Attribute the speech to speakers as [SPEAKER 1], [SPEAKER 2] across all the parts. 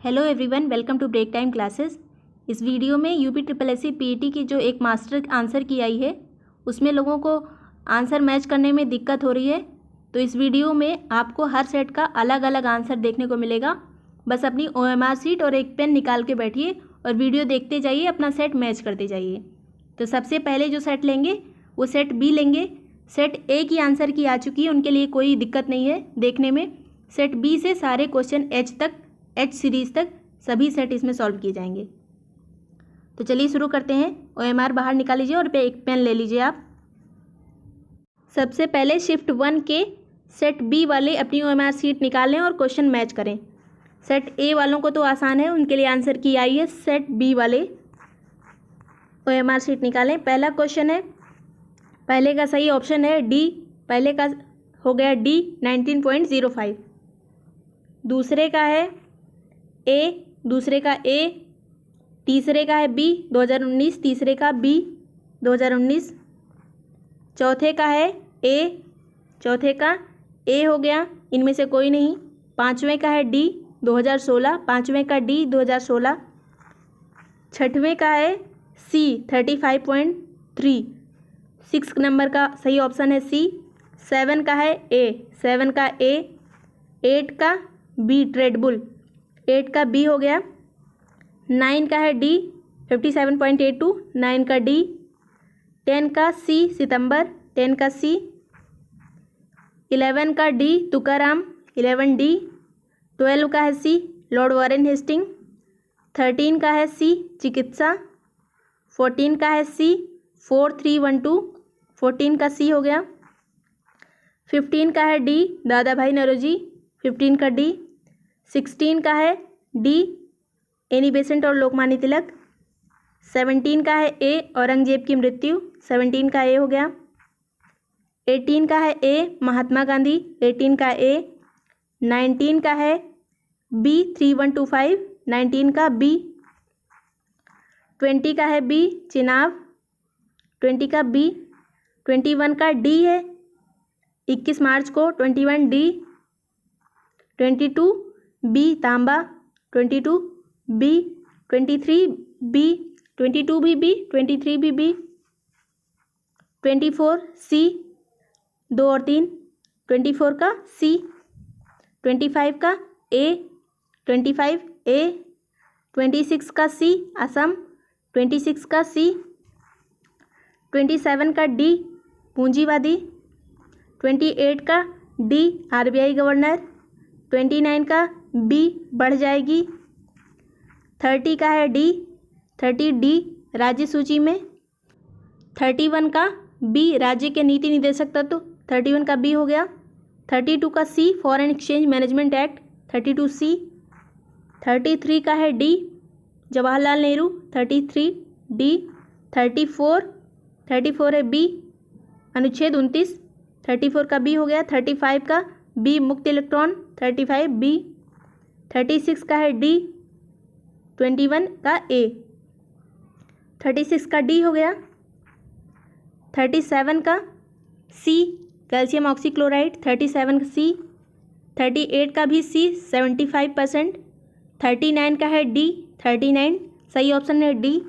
[SPEAKER 1] Hello everyone, welcome to break time classes. इस video में UP triple S C PET की जो एक मास्टर आंसर की आई है उसमें लोगों को आंसर मैच करने में दिक्कत हो रही है। तो इस वीडियो में आपको हर सेट का अलग अलग आंसर देखने को मिलेगा। बस अपनी OMR शीट और एक पेन निकाल के बैठिए और वीडियो देखते जाइए, अपना सेट मैच करते जाइए। तो सबसे पहले जो सेट लेंगे वो सेट बी लेंगे। सेट ए की आंसर की आ चुकी है, उनके लिए कोई दिक्कत नहीं है देखने में। सेट बी से सारे क्वेश्चन एच सीरीज़ तक सभी सेट इसमें सॉल्व किए जाएंगे। तो चलिए शुरू करते हैं। OMR बाहर निकाल लीजिए और एक पेन ले लीजिए आप। सबसे पहले शिफ्ट 1 के सेट बी वाले अपनी OMR शीट निकालें और क्वेश्चन मैच करें। सेट ए वालों को तो आसान है, उनके लिए आंसर की आई है। सेट बी वाले OMR शीट निकालें। पहला क्वेश्चन है, पहले का सही ऑप्शन है डी। पहले का हो गया डी 19.05। दूसरे का है ए, दूसरे का ए। तीसरे का है बी 2019, तीसरे का बी 2019। चौथे का है ए, चौथे का ए हो गया, इनमें से कोई नहीं। पाँचवें का है डी 2016, पाँचवें का डी 2016। छठवें का है सी 35.3, 6 नंबर का सही ऑप्शन है सी। 7 का है ए, 7 का ए। 8 का बी ट्रेडबुल, 8 का बी हो गया। 9 का है डी 57.82, 9 का डी। 10 का सी सितंबर, 10 का सी। 11 का डी तुकाराम, 11 डी। 12 का है सी लॉर्ड वॉरेन हेस्टिंग। 13 का है सी चिकित्सा। 14 का है सी 4312, 14 का सी हो गया। 15 का है डी दादा भाई नौरोजी, 15 का डी। 16 का है डी एनी बेसेंट और लोकमान्य तिलक। 17 का है ए औरंगजेब की मृत्यु, 17 का ए हो गया। 18 का है ए महात्मा गांधी, 18 का ए। 19 का है बी 3125, 19 का बी। 20 का है बी चिनाब, 20 का बी। 21 का डी है 21 मार्च को, 21 डी। 22 बी तांबा, 22 बी। 23 बी, 22 भी बी, 23 भी बी। 24 सी 2 और 3, 24 का सी। 25 का ए, 25 ए। 26 का सी असम, 26 का सी। 27 का डी पूंजीवादी। 28 का डी RBI गवर्नर। 29 का बी बढ़ जाएगी। 30 का है डी, 30 डी राज्य सूची में। 31 का बी राज्य के नीति निदेशक तत्व, 31 का बी हो गया। 32 का सी फॉरेन एक्सचेंज मैनेजमेंट एक्ट, 32 सी। 33 का है डी जवाहरलाल नेहरू, 33 डी। 34 है बी अनुच्छेद 29, 34 का बी हो गया। 35 का बी मुक्त इलेक्ट्रॉन, 35 बी। 36 का है डी 21 का ए, 36 का डी हो गया। 37 का सी कैल्शियम ऑक्सीक्लोराइड, 37 का सी। 38 का भी सी 75%। 39 का है डी, 39 सही ऑप्शन है डी।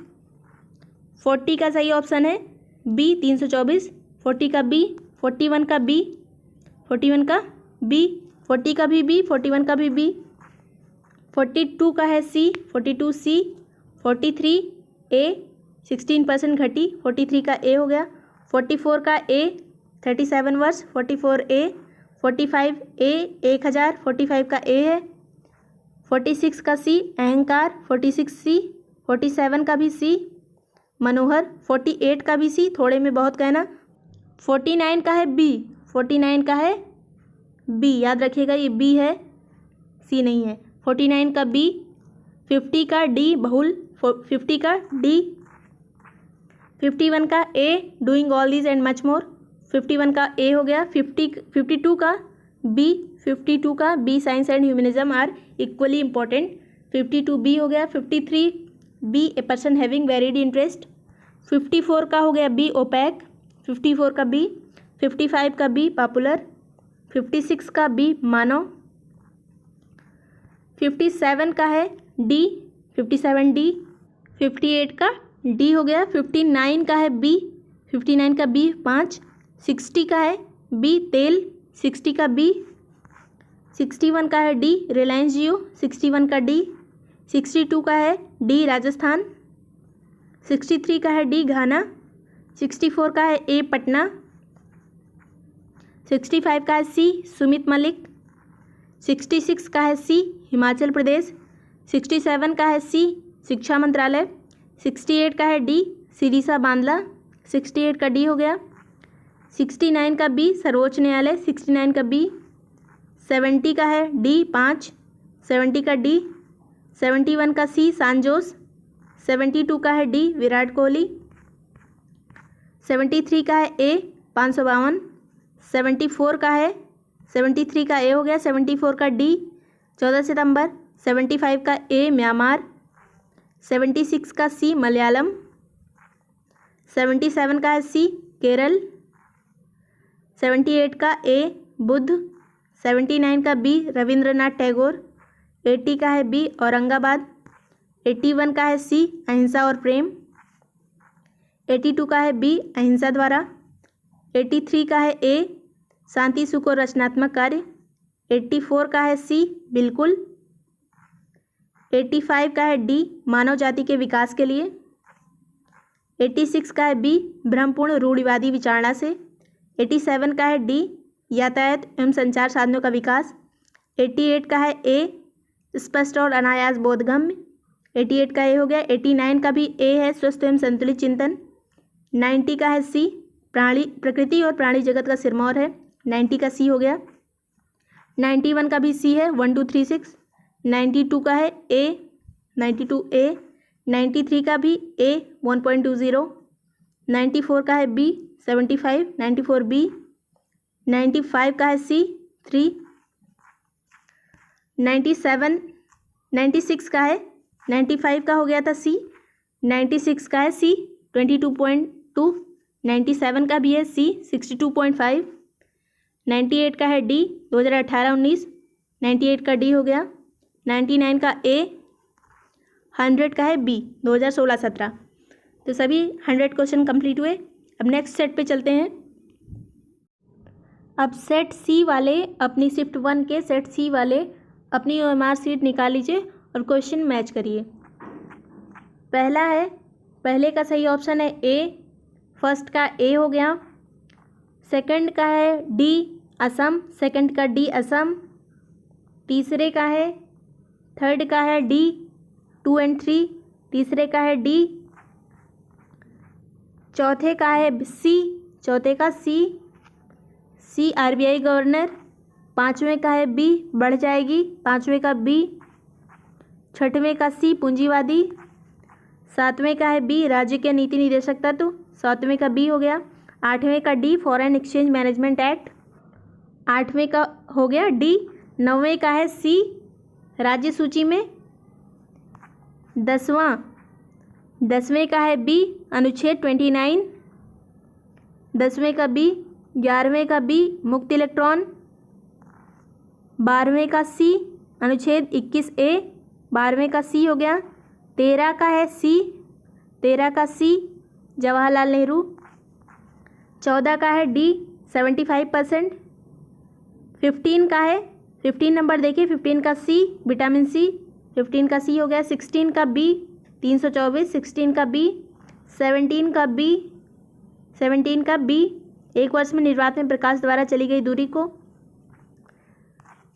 [SPEAKER 1] 40 का सही ऑप्शन है बी 324, 40 का बी। 41 का बी, 41 का बी। 40 का भी बी, 41 का भी बी। 42 का है सी, 42 सी। 43 ए 16% घटी, 43 का ए हो गया। 44 का ए 37 वर्ष, 44 ए। 45 ए 1000, 45 का ए है। 46 का सी अहंकार, 46 सी। 47 का भी सी मनोहर। 48 का भी सी, थोड़े में बहुत कहना। 49 का है बी, 49 का है बी, याद रखिएगा ये बी है, सी नहीं है। 49 का बी। 50 का डी बहुल, 50 का डी। 51 का A doing all this and much more, 51 का ए हो गया। 52 का बी, 52 का B science and humanism are equally important, 52 B हो गया। 53 B a person having varied interest. 54 का हो गया बी ओपैक, 54 का बी। 55 का बी पॉपुलर। 56 का बी मानव। 57 का है डी, 57 डी, 58 का डी हो गया, 59 का है बी, 59 का बी 5, 60 का है बी तेल, 60 का बी, 61 का है डी रिलायंस जियो, 61 का डी, 62 का है डी राजस्थान, 63 का है डी घाना, 64 का है ए पटना, 65 का है सी सुमित मलिक, 66 का है सी हिमाचल प्रदेश, 67 का है सी शिक्षा मंत्रालय, 68 का है डी सिरीसा बांदला, 68 का डी हो गया, 69 का बी सर्वोच्च न्यायालय, 69 का बी, 70 का है डी 5, 70 का डी, 71 का सी सांजोस, 72 का है डी विराट कोहली, 73 का है ए 552, 74 का है 73 का ए हो गया, 74 का डी 14 सितंबर, 75 का ए म्यांमार, 76 का सी मलयालम, 77 का है सी केरल, 78 का ए बुध, 79 का बी रविंद्रनाथ टैगोर, 80 का है बी औरंगाबाद, 81 का है सी अहिंसा और प्रेम, 82 का है बी अहिंसा द्वारा, 83 का है ए शांति सुख और रचनात्मक कार्य, 84 का है सी बिल्कुल, 85 का है डी मानव जाति के विकास के लिए, 86 का है बी भ्रमपूर्ण रूढ़िवादी विचारणा से, 87 का है डी यातायात एवं संचार साधनों का विकास, 88 का है ए स्पष्ट और अनायास बोधगम्य, 88 का ए हो गया, 89 का भी ए है स्वस्थ एवं संतुलित चिंतन, 90 का है सी प्रकृति और प्राणी जगत का सिरमौर है, 90 का सी हो गया, 91 का भी सी है 1 2 3 6, 92 का है ए 92 ए, 93 का भी ए 1.20, 94 का है बी 75, 94 बी, 95 का है सी 3, 97 96 का है 95 का हो गया था सी, 96 का है सी 22.2, 97 का भी है सी 62.5, 98 का है डी 2018-19, 98 का डी हो गया, 99 का ए, 100 का है बी 2016-17। तो सभी 100 क्वेश्चन कंप्लीट हुए। अब नेक्स्ट सेट पे चलते हैं। अब सेट सी वाले अपनी शिफ्ट 1 के सेट सी वाले अपनी OMR सीट निकाल लीजिए और क्वेश्चन मैच करिए। पहले का सही ऑप्शन है ए, फर्स्ट का ए हो गया, सेकंड का है डी असम, सेकंड का डी असम, तीसरे का है थर्ड का है डी 2 और 3, तीसरे का है डी, चौथे का है सी, चौथे का सी RBI गवर्नर, पाँचवें का है बी बढ़ जाएगी, पाँचवें का बी, छठवें का सी पूंजीवादी, सातवें का है बी राज्य के नीति निदेशक तत्व, सातवें का बी हो गया, आठवें का D foreign exchange management act, आठवें का हो गया डी, नौवें का है सी राज्य सूची में, दसवें का है बी अनुच्छेद 29, 10वें का बी, 11वें का बी मुक्त इलेक्ट्रॉन, 12वें का सी अनुच्छेद 21A, 12वें का सी हो गया, 13 का है सी, 13 का सी जवाहरलाल नेहरू, 14 का है डी 75%, 15 का है 15 नंबर देखिए, 15 का सी विटामिन सी, 15 का सी हो गया, 16 का बी 324, 16 का बी, 17 का बी 1 वर्ष में निर्वात में प्रकाश द्वारा चली गई दूरी को।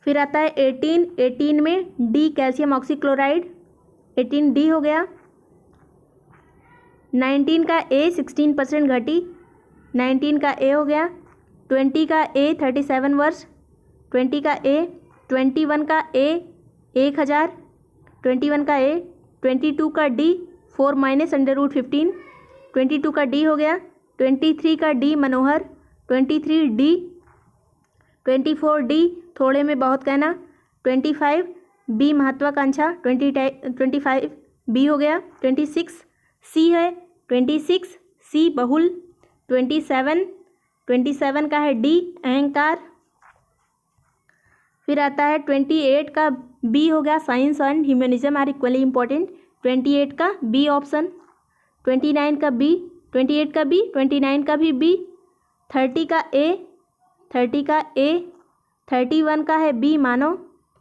[SPEAKER 1] फिर आता है 18 में डी कैल्शियम ऑक्सीक्लोराइड, 18 डी हो गया, 19 का ए 16% घटी, 19 का ए हो गया, 20 का ए 37 वर्ष, 20 का ए, 21 का ए 1000, 21 का ए, 22 का डी 4 माइनस √15, 22 का डी हो गया, 23 का डी मनोहर, 23 डी, 24 डी थोड़े में बहुत कहना, 25 बी महत्वाकांक्षा, 25 बी हो गया, 26 सी है, 26 सी बहुल, 27 का है डी अहंकार, फिर आता है 28 का बी हो गया, science and humanism are equally important, 28 का बी ऑप्शन। 29 का बी, 28 का बी, 29 का भी बी। 30 का ए, 30 का ए। 31 का है बी मानव,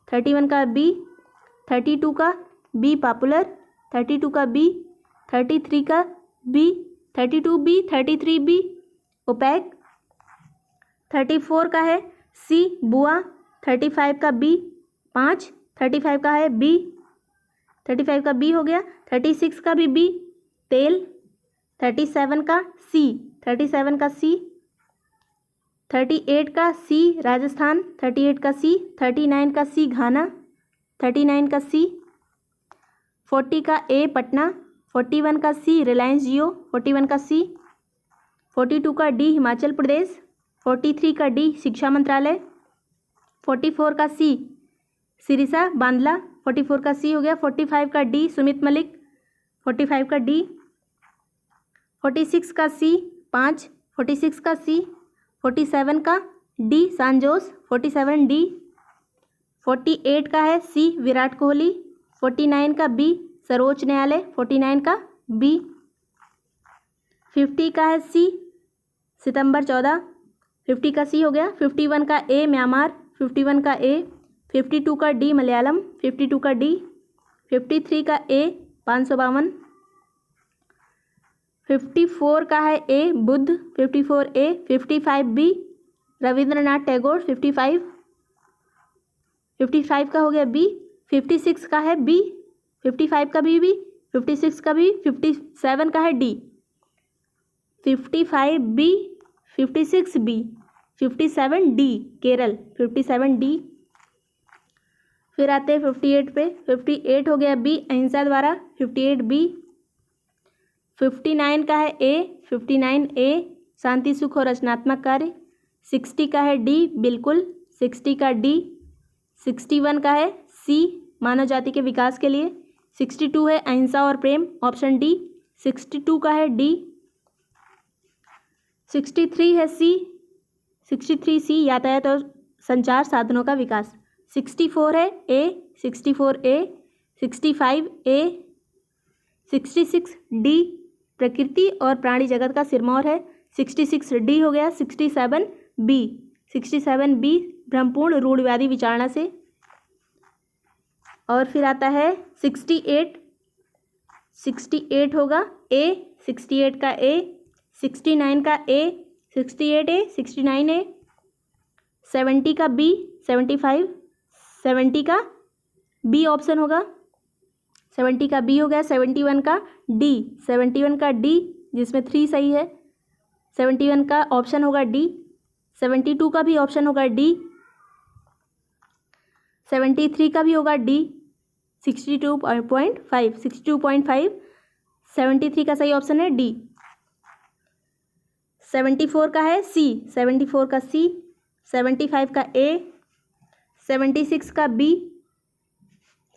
[SPEAKER 1] 31 का बी। 32 का बी पॉपुलर, 32 का बी। 33 का बी, 32 बी, 33 बी ओपैक। 34 का है सी बुआ, 35 का बी 5, 35 का है बी, 35 का बी हो गया। 36 का भी बी तेल। 37 का सी, 37 का सी। 38 का सी राजस्थान, 38 का सी। 39 का सी घाना, 39 का सी। 40 का ए पटना, 41 का सी रिलायंस जियो, 41 का सी। 42 का डी हिमाचल प्रदेश, 43 का डी शिक्षा मंत्रालय। 44 का सी सिरिसा बांदला, 44 का सी हो गया। 45 का डी सुमित मलिक, 45 का डी। 46 का सी 5, 46 का सी। 47 का डी सांजोस, 47 डी। 48 का है सी विराट कोहली। 49 का बी सर्वोच्च न्यायालय, 49 का बी। 50 का है सी सितंबर 14, 50 का सी हो गया। 51 का ए म्यांमार, 51 का ए। 52 का डी मलयालम, 52 का डी। 53 का ए 552। 54 का है ए बुद्ध, 54 ए। 55 बी रविंद्रनाथ टैगोर, 55। 55 का हो गया बी। 56 का है बी, 55 का भी 56 का भी। 57 का है D, 55 B, 56 B. 57 D Kerala, 57 D. फिर आते हैं 58 पे। 58 हो गया बी अहिंसा द्वारा, 58 बी। 59 का है ए, 59 ए शांति सुख और रचनात्मक कार्य। 60 का है डी बिल्कुल, 60 का डी। 61 का है सी मानव जाति के विकास के लिए। 62 है अहिंसा और प्रेम, ऑप्शन डी। 62 का है डी। 63 है सी, 63 सी यातायात और संचार साधनों का विकास। 64 है ए, 64 ए। 65 ए। 66 डी प्रकृति और प्राणी जगत का सिरमौर है, 66 डी हो गया। 67 बी, 67 बी ब्रह्मपूर्ण रूढ़िवादी विचारणा से। और फिर आता है 68, 68 होगा ए, 68 का ए। 69 का ए, 68 ए, 69 ए। 70 का बी, 75, 70 का बी ऑप्शन होगा, 70 का बी हो गया। 71 का डी, 71 का डी जिसमें 3 सही है, 71 का ऑप्शन होगा डी। 72 का भी ऑप्शन होगा डी। 73 का भी होगा डी। 62.5, 62.5, 73 का सही ऑप्शन है डी। 74 का है सी, 74 का सी। 75 का ए। 76 का बी,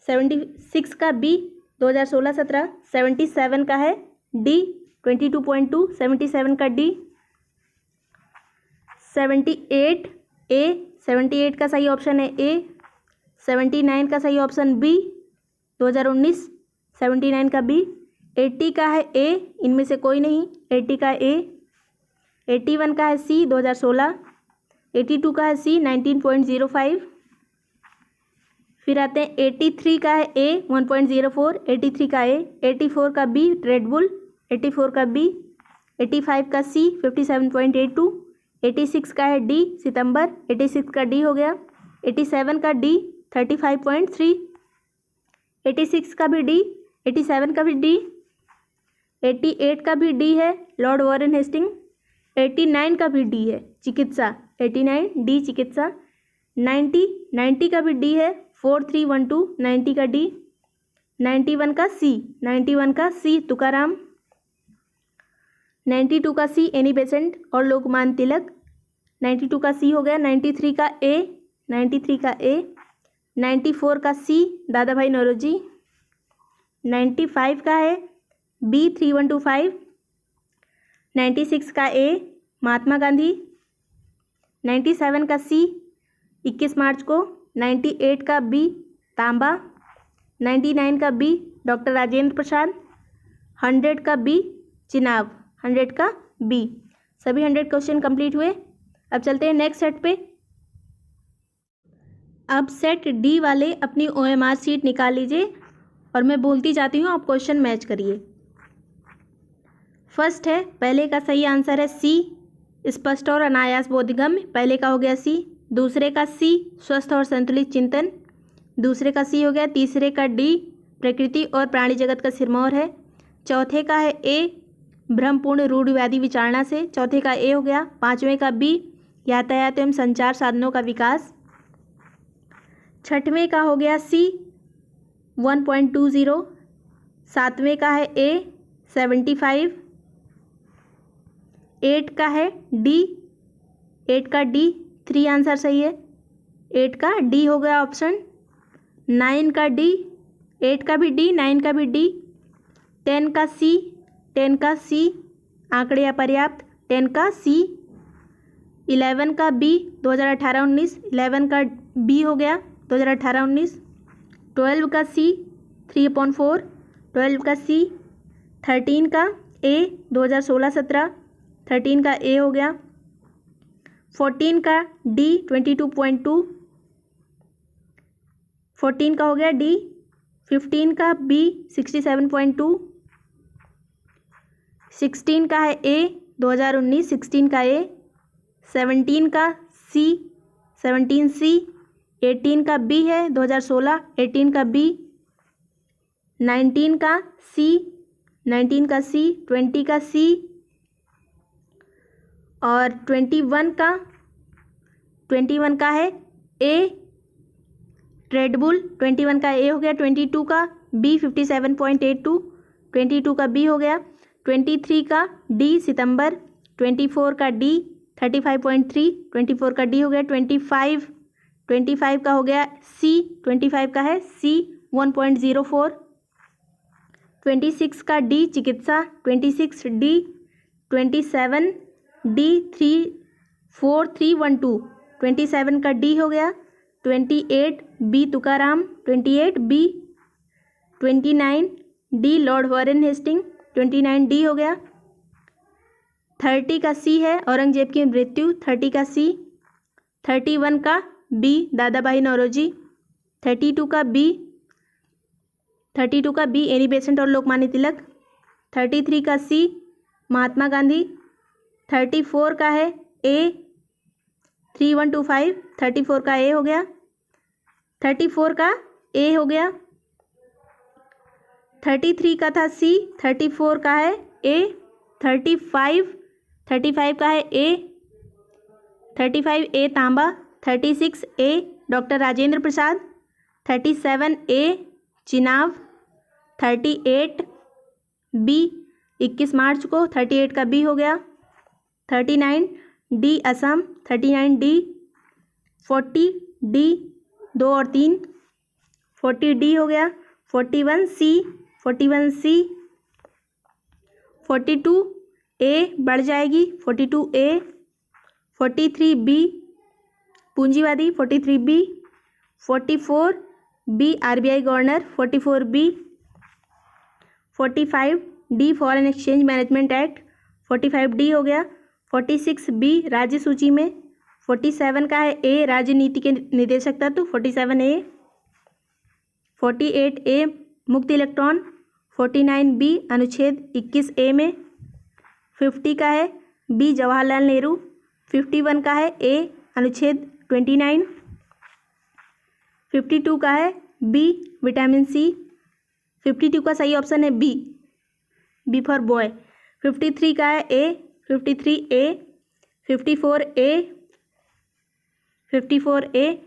[SPEAKER 1] 76 का बी 2016-17। 77 का है डी 22.2, 77 का डी। 78 ए, 78 का सही ऑप्शन है ए। 79 का सही ऑप्शन बी 2019, 79 का बी। 80 का है ए, इनमें से कोई नहीं, 80 का ए। 81 का है सी 2016। 82 का है सी 19.05। फिर आते हैं 83 का है ए 1.04, 83 का ए। 84 का बी रेडबुल, 84 का बी। 85 का सी 57.82। 86 का है डी सितंबर, 86 का डी हो गया। 87 का डी 35.3। 86 का भी डी, 87 का भी डी। 88 का भी डी है लॉर्ड वॉरेन हेस्टिंग। 89 का भी डी है चिकित्सा, 89 डी चिकित्सा। 90 का भी डी है 4312, 90 का डी। 91 का सी, 91 का सी तुकाराम। 92 का सी एनी बेसेंट और लोकमान्य तिलक, 92 का सी हो गया। 93 का ए, 93 का ए। 94 का सी दादा भाई नौरोजी। 95 का है बी 3125। 96 का ए महात्मा गांधी। 97 का सी 21 मार्च को 98 का बी तांबा, 99 का बी डॉक्टर राजेंद्र प्रसाद, 100 का बी चिनाब, 100 का बी। सभी 100 क्वेश्चन कंप्लीट हुए। अब चलते हैं नेक्स्ट सेट पे। अब सेट डी वाले अपनी OMR शीट निकाल लीजिए और मैं बोलती जाती हूँ, आप क्वेश्चन मैच करिए। फर्स्ट है, पहले का सही आंसर है सी, स्पष्ट और अनायास बोधगम्य। पहले का हो गया सी। दूसरे का सी, स्वस्थ और संतुलित चिंतन। दूसरे का सी हो गया। तीसरे का डी, प्रकृति और प्राणी जगत का सिरमौर है। चौथे का है ए, भ्रमपूर्ण रूढ़िवादी विचारणा से। चौथे का ए हो गया। पाँचवें का बी, यातायात एवं संचार साधनों का विकास। छठवें का हो गया सी, 1.20। सातवें का है ए, 75। 8 का है डी, 8 का डी, 3 आंसर सही है। 8 का डी हो गया ऑप्शन। 9 का डी, 8 का भी डी, 9 का भी डी। 10 का सी, 10 का सी, आंकड़े अपर्याप्त, 10 का सी। 11 का बी, 2018-19, 11 का बी हो गया 2018-19। 12 का सी, 3/4, 12 का सी। 13 का ए, 2016-17, 13 का ए हो गया। 14 का डी, 22.2, 14 का हो गया डी। 15 का बी, 67.2। 16 का है ए, 2019, 16 का ए। 17 का सी, 17 सी। 18 का बी है 2016, 18 का बी। 19 का सी, 19 का सी। 20 का सी और 21 का है ए, रेडबुल। 21 का ए हो गया। 22 का बी, 57.82, 22 का बी हो गया। 23 का डी, सितंबर। 24 का डी, 35.3, 24 का डी हो गया। 25 का हो गया सी, 25 का है सी, 1.04। 26 का डी, चिकित्सा। 26 डी। 27 डी, 34312, 27 का डी हो गया। 28 B, Tukaram. 28 B. 29 D, Lord Warren Hastings. 29 D हो गया। 30 का सी है, औरंगजेब की मृत्यु। 30 का सी। 31 का बी, दादा भाई नौरोजी। 32 का बी, 32 का बी, एनी बेसेंट और लोकमान्य तिलक। 33 का सी, महात्मा गांधी। 34 का है ए, 3125, 34 का ए हो गया। 34 का ए हो गया। 33 का था सी, 34 का है ए। 35 का है ए, 35 ए तांबा। 36 ए, डॉक्टर राजेंद्र प्रसाद। 37 ए, चिनाब। 38 बी, 21 मार्च को। 38 का बी हो गया। 39 डी, असम। 39 डी। 40 डी, 2 और 3, 40 डी हो गया। 41 सी, 41 सी। 42 ए बढ़ जाएगी, 42 ए। 43 बी, पूंजीवादी। 43 B. 44 B, RBI governor. 44 B. 45 D, foreign exchange management act. 45 D हो गया। 46 बी, राज्य सूची में। 47 का है ए, राजनीति के निदेशक तत्व। 47 ए। 48 ए, मुक्त इलेक्ट्रॉन। 49 बी, अनुच्छेद 21 ए में। 50 का है बी, जवाहरलाल नेहरू। 51 का है ए, अनुच्छेद 29। 52 का है बी, विटामिन सी। 52 का सही ऑप्शन है बी, बी फॉर बॉय। 53 का है ए, 53 ए। 54 ए, 54 ए।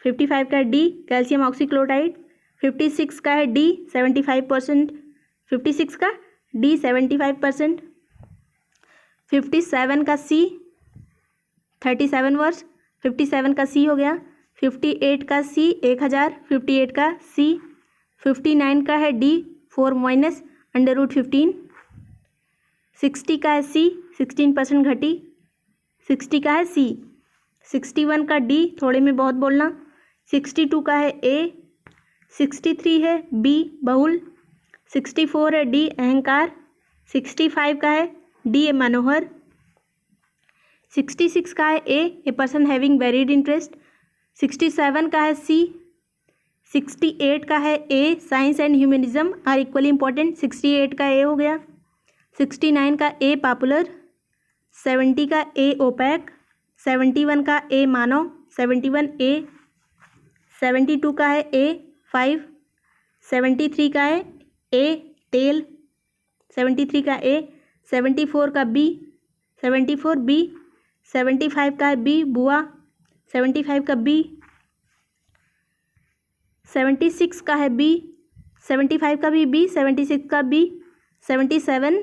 [SPEAKER 1] 55 का डी, कैल्शियम ऑक्सीक्लोराइड। 56 का है डी, 75%। 56 का डी, 75%। 57 का सी, 37 वर्ष। 57 का सी हो गया। 58 का सी, 1000। 58 का सी। 59 का है डी, 4 - √15। 60 का है सी, 16% घटी। 60 का है सी। 61 का डी, थोड़े में बहुत बोलना। 62 का है ए। 63 है बी, बहुल। 64 है डी, अहंकार। 65 का है डी, मनोहर। 66 का है A person having varied interest. 67 का है सी। 68 का है A, science and humanism are equally important. 68 का ए हो गया। 69 का ए, पॉपुलर। 70 का ए, ओपैक। 71 का ए, मानव। 71 ए। 72 का है ए, 5। 73 का है ए, टेल। 73 का ए। 74 का बी, 74 बी। 75 का है बी, बुआ। 75 का बी। 76 का है बी। 75 का भी बी। 76 का B. 77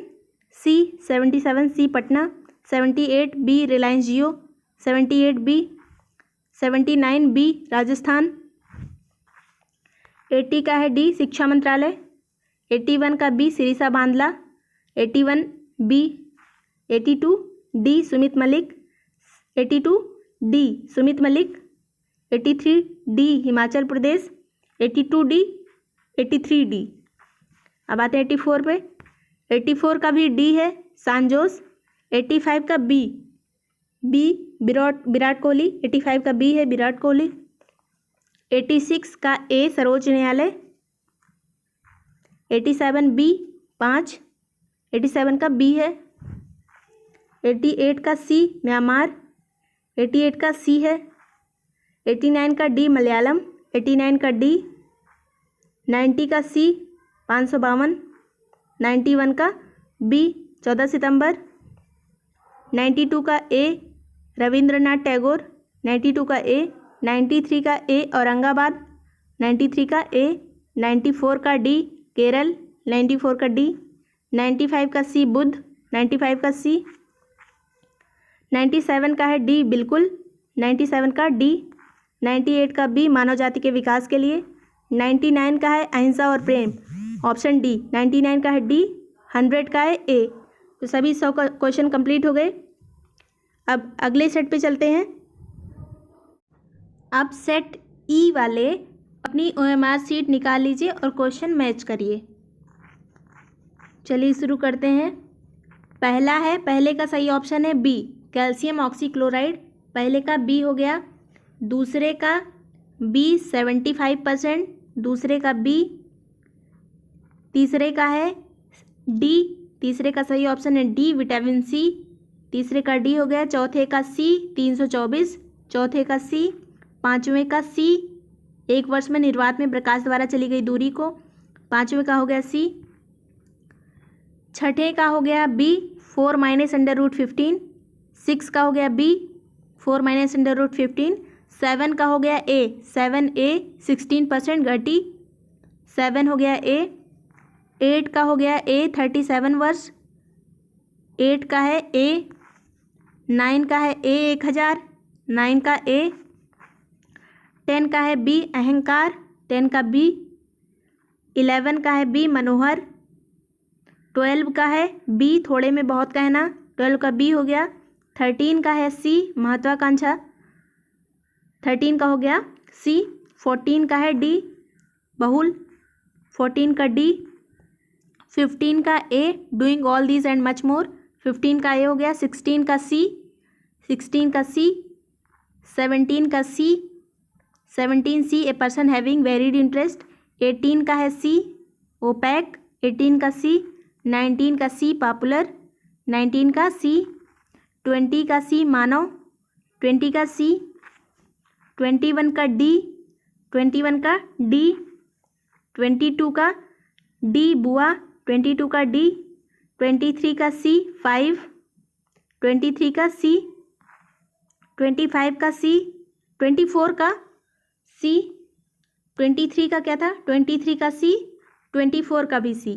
[SPEAKER 1] C. 77 C, Patna. 78 B, Reliance Jio. 78 B. 79 B, Rajasthan. 80 का है डी, शिक्षा मंत्रालय। 81 का B, Sirisha Bandla. 81 B. 82 D, Sumit Malik. 82 D, Sumit Malik. 83 D, Himachal Pradesh. 82 D. 83 D. अब आते हैं 84 पे। 84 का भी डी है, सांजोस। 85 का बी, विराट कोहली। 85 का बी है, विराट कोहली। 86 का ए, सर्वोच्च न्यायालय। 87 बी, 5। 87 का बी है। 88 का सी, म्यांमार। 88 का सी है। 89 का डी, मलयालम। 89 का डी। 90 का सी, 552। 91 का बी, 14 सितंबर। 92 का ए, रविंद्रनाथ टैगोर। 92 का ए। 93 का ए, औरंगाबाद। 93 का ए। 94 का डी, केरल। 94 का डी। 95 का सी, बुध। 95 का सी। 97 का है डी, बिल्कुल। 97 का डी। 98 का बी, मानव जाति के विकास के लिए। 99 का है अहिंसा और प्रेम, ऑप्शन डी। 99 का है डी। 100 का है ए। तो सभी 100 क्वेश्चन कंप्लीट हो गए। अब अगले सेट पे चलते हैं। अब सेट ई वाले अपनी OMR सीट निकाल लीजिए और क्वेश्चन मैच करिए। चलिए शुरू करते हैं। पहला है, पहले का सही ऑप्शन है बी, कैल्शियम ऑक्सीक्लोराइड। पहले का बी हो गया। दूसरे का बी, 75%। दूसरे का बी। तीसरे का है डी। तीसरे का सही ऑप्शन है डी, विटामिन सी। तीसरे का डी हो गया। चौथे का सी, 324। चौथे का सी। पाँचवें का सी, 1 वर्ष में निर्वात में प्रकाश द्वारा चली गई दूरी को। पाँचवें का हो गया सी। छठे का हो गया बी, 4 - √15। 6 का हो गया बी, 4 - √15। 7 का हो गया ए, 7A, 16% घटी। 7 हो गया ए। 8 का हो गया ए, 37 वर्ष। 8 का है ए। 9 का है ए, 1000। 9 का ए। 10 का है बी, अहंकार। 10 का बी। 11 का है बी, मनोहर। 12 का है बी, थोड़े में बहुत कहना। 12 का बी हो गया। 13 का है सी, महत्वाकांक्षा। 13 का हो गया सी। 14 का है डी, बहुल। 14 का डी। 15 का A, doing all these and much more. 15 का ए हो गया। 16 का सी। 16 का सी। 17 का C. 17 C, A person having varied interest. 18 का है सी, ओपैक। 18 का सी। 19 का सी, पॉपुलर। 19 का सी। 20 का सी, मानव। 20 का सी। 21 का डी। 21 का डी। 22 का डी, बुआ। 22 का डी। 23 का सी, 5। 23 का सी। 25 का सी। 24 का सी। 23 का क्या था? 23 का सी। 24 का भी सी।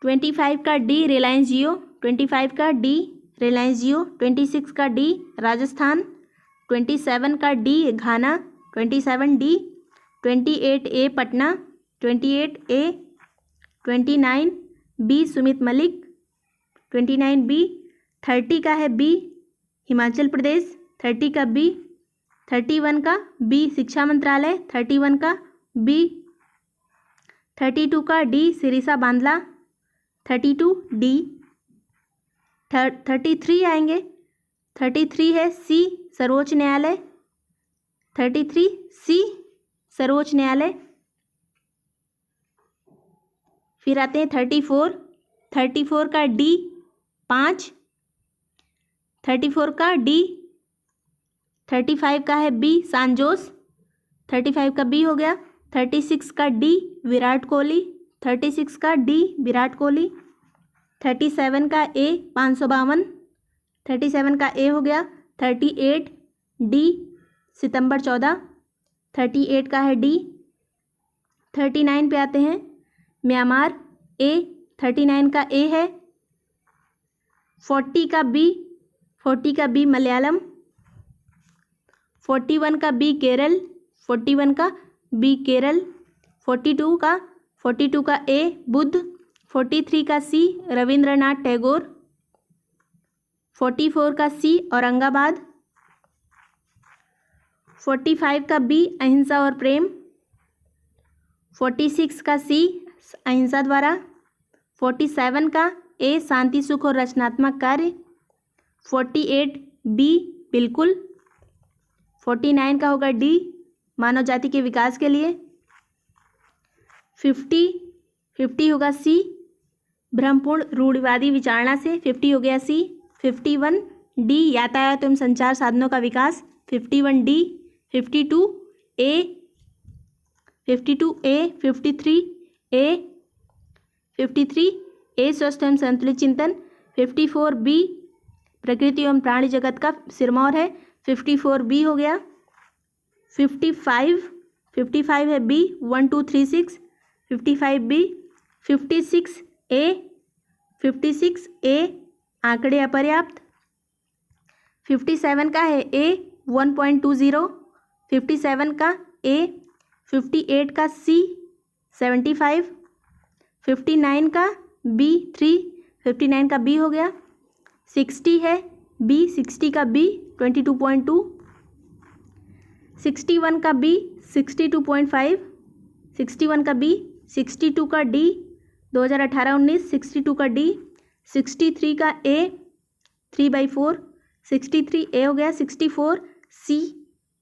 [SPEAKER 1] 25 का डी, रिलायंस जियो। 25 का डी, रिलायंस जियो। 26 का डी, राजस्थान। 27 का डी, घाना। 27 डी। 28 ए, पटना। 28 ए। 29 बी, सुमित मलिक। 29 बी। 30 का है बी, हिमाचल प्रदेश। 30 का बी, 31 का बी शिक्षा मंत्रालय, 31 का बी, 32 का डी सिरिसा बांदला, 32 डी, 33 आएंगे, 33 है सी सर्वोच्च न्यायालय, 33 सी सर्वोच्च न्यायालय। फिर आते हैं 34 का डी 5, 34 का डी, 35 का है बी सांजोस, 35 का बी हो गया, 36 का डी विराट कोहली, 36 का डी विराट कोहली, 37 का ए 552, 37 का ए हो गया, 38 डी सितंबर 14, 38 का है डी। 39 पे आते हैं म्यांमार ए, 39 का ए है, 40 का बी मलयालम, 41 का बी केरल, 41 का बी केरल, 42 का ए बुद्ध, 43 का सी रविंद्रनाथ टैगोर, 44 का सी औरंगाबाद, 45 का बी अहिंसा और प्रेम, 46 का सी अहिंसा द्वारा, 47 का ए शांति सुख और रचनात्मक कार्य, 48 बी बिल्कुल, 49 का होगा डी मानव जाति के विकास के लिए, 50 होगा सी भ्रमपूर्ण रूढ़िवादी विचारणा से, 50 हो गया सी, 51 डी यातायात एवं संचार साधनों का विकास, 51 डी, 52 ए, 53 ए स्वस्थ एवं संतुलित चिंतन, 54 बी प्रकृति एवं प्राणी जगत का सिरमौर है, 54 बी हो गया, 55 है बी 1 2 3 6, 55 बी, 56 ए आंकड़े अपर्याप्त, 57 का है ए 1.20, 57 का ए, 58 का सी 75, 59 का बी 3, 59 का बी हो गया, 60 है बी, 60 का बी 22.2, 61 का बी 62.5, 61 का बी, 62 का डी 2018-19, 62 का डी, 63 का ए 3/4, 63 ए हो गया, 64 सी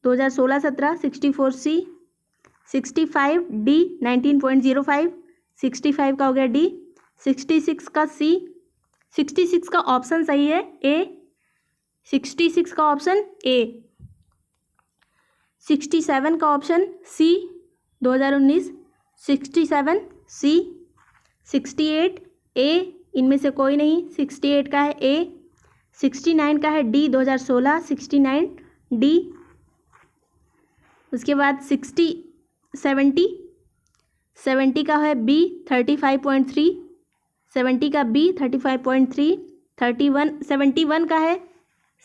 [SPEAKER 1] 2016-17, 64 सी, 65 डी 19.05, 65 का हो गया डी, 66 का सी, 66 का ऑप्शन सही है ए, 66 का ऑप्शन ए, 67 का ऑप्शन सी 2019, 67 सी, 68 ए इनमें से कोई नहीं, 68 का है ए, 69 का है डी 2016, 69 डी। उसके बाद 70 का है बी 35.3, 70 का बी 35.3, 71 का है,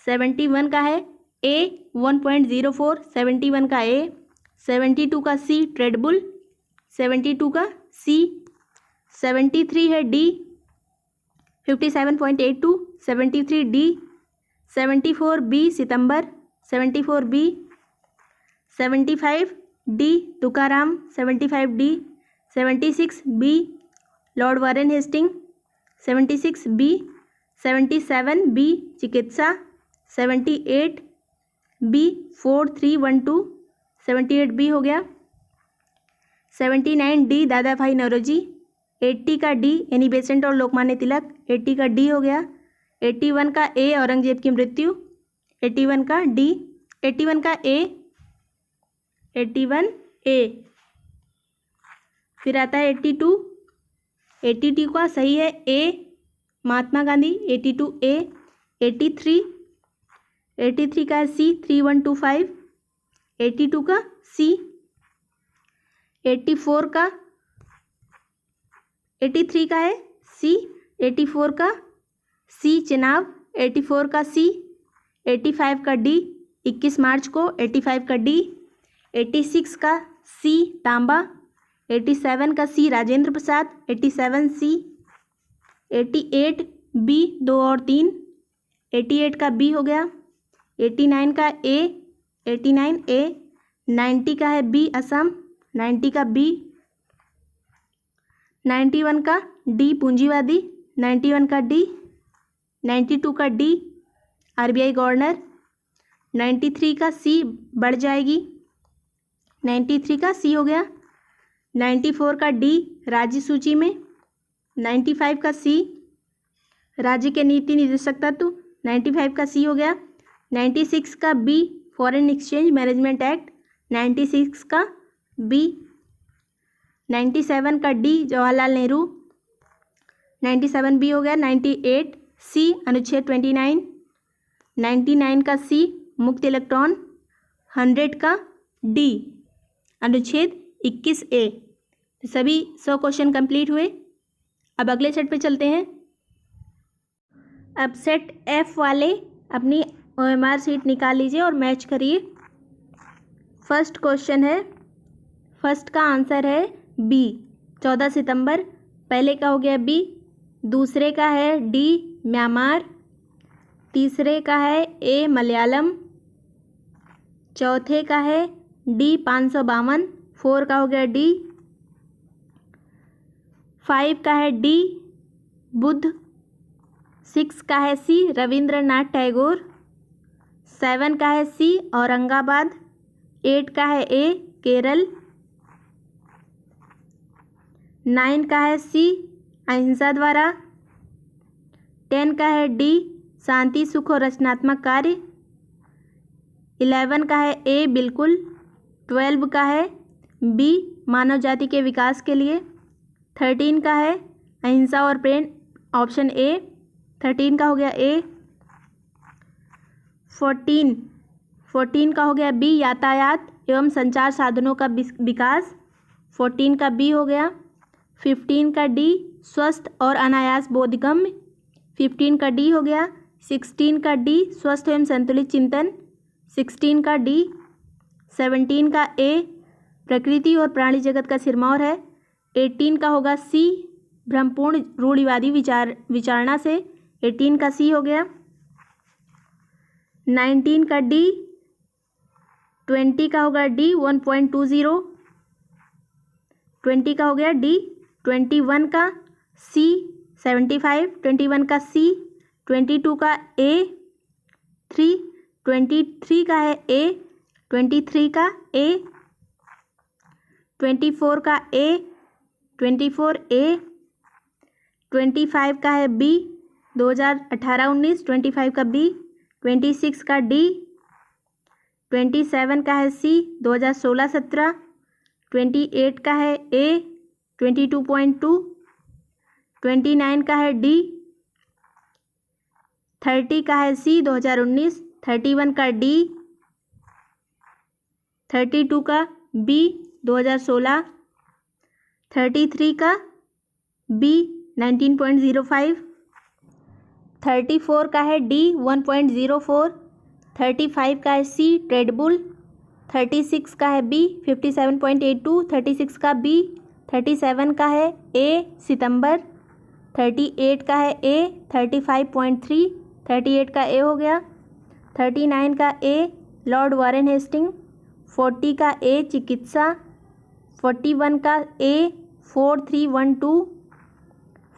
[SPEAKER 1] 71 का है ए 1.04, 71 का ए, 72 का सी ट्रेडबुल, 72 का सी, 73 है डी 57.82, 73 डी, 74 बी सितंबर, 74 B, 75 D Tukaram, 75 D, 76 B Lord Warren Hastings, 76 B, 77 B चिकित्सा, 78 बी 4312, 78 बी हो गया, 79 डी दादा भाई नौरोजी, 80 का डी एनी बेसेंट और लोकमान्य तिलक, 80 का डी हो गया, 81 का ए औरंगजेब की मृत्यु, 81 का डी, 81 का ए, 81 ए। फिर आता है 82 का सही है ए महात्मा गांधी, 82 ए, 83 का है सी 3125, 82 का सी, 83 का है सी, 84 का सी चुनाव, 84 का सी, 85 का डी 21 मार्च को, 85 का डी, 86 का सी तांबा, 87 का सी राजेंद्र प्रसाद, 87 सी, 88 बी 2 और 3, 88 का बी हो गया, 89 का ए, 89 ए, 90 का है बी असम, 90 का बी, 91 का डी पूंजीवादी, 91 का डी, 92 का डी आरबीआई गवर्नर, 93 का सी बढ़ जाएगी, 93 का सी हो गया, 94 का डी राज्य सूची में, 95 का सी राज्य के नीति निर्देशक तत्व, 95 का सी हो गया, 96 का B foreign exchange management act, 96 का बी, 97 का डी जवाहरलाल नेहरू, 97 बी हो गया, 98 सी अनुच्छेद 29, 99 का सी मुक्त इलेक्ट्रॉन, 100 का डी अनुच्छेद 21 ए। सभी 100 क्वेश्चन कंप्लीट हुए। अब अगले सेट पे चलते हैं। अब सेट एफ वाले अपनी ओएमआर सीट निकाल लीजिए और मैच करिए। फर्स्ट क्वेश्चन है, फर्स्ट का आंसर है बी 14 सितंबर, पहले का हो गया बी, दूसरे का है डी म्यांमार, तीसरे का है ए मलयालम, चौथे का है डी 552, 4 का हो गया डी, 5 का है डी बुद्ध, 6 का है सी रविंद्रनाथ टैगोर, 7 का है सी औरंगाबाद, 8 का है ए केरल, 9 का है सी अहिंसा द्वारा, 10 का है डी शांति सुख और रचनात्मक कार्य, 11 का है ए बिल्कुल, 12 का है बी मानव जाति के विकास के लिए, 13 का है अहिंसा और प्रेम ऑप्शन ए, 13 का हो गया ए, 14 का हो गया बी यातायात एवं संचार साधनों का विकास, 14 का बी हो गया, 15 का डी स्वस्थ और अनायास बोधगम्य, 15 का डी हो गया, 16 का डी स्वस्थ एवं संतुलित चिंतन, 16 का डी, 17 का ए प्रकृति और प्राणी जगत का सिरमौर है, 18 का होगा सी ब्रह्मपूर्ण रूढ़िवादी विचारणा से, 18 का सी हो गया, 19 का डी, 20 का होगा डी 1.20, 20 का हो गया डी, 21 का सी 75, 21 का सी, 22 का ए 3, 23 का है ए, 23 का ए, 24 का ए, 24 ए, 25 का है बी 2018-19, 25 का बी, 26 का डी, 27 का है सी 2016-17, 28 का है ए 22.2, 29 का है डी, 30 का है सी 2019, 31 का डी, 32 का बी 2016, 33 का बी 19.05, 34 का है डी 1.04, 35 का है सी ट्रेडबुल, 36 का है बी 57.82, 36 का बी, 37 का है ए सितंबर, 38 का है ए 35.3, 38 का ए हो गया, 39 का ए लॉर्ड वारेन हेस्टिंग, 40 का ए चिकित्सा, 41 का ए 4312,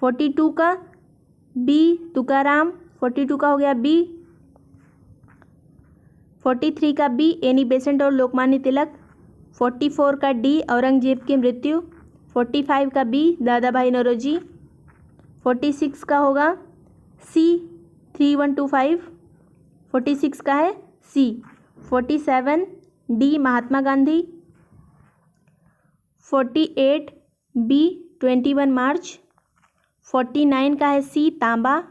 [SPEAKER 1] 42 का बी तुकाराम, 42 का हो गया बी, 43 का बी एनी बेसेंट और लोकमान्य तिलक, 44 का डी औरंगजेब की मृत्यु, 45 का बी दादा भाई नौरोजी, 46 का होगा सी 3125, 46 का है सी, 47 डी महात्मा गांधी, 48 बी 21 मार्च, 49 का है सी तांबा,